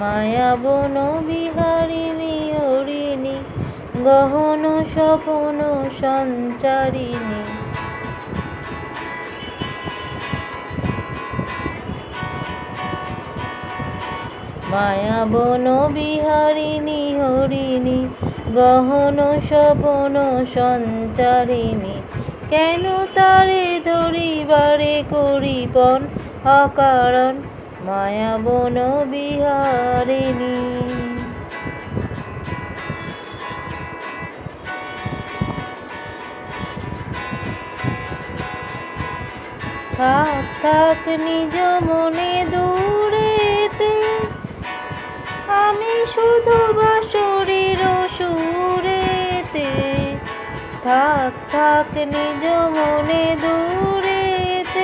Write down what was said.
মায়া বন বিহারিণী হরিণী গহন স্বপন সঞ্চারিণী। মায়া বন বিহারিণী হরিণী গহন স্বপন সঞ্চারিণী। কেন তারে ধরিবারে করিপন অকারণ মায়া বন বিহারিণী। থাক থাক নিজ মনে দূরেতে, আমি শুধু বাঁশরীর সুরেতে। থাক থাক নিজ মনে দূর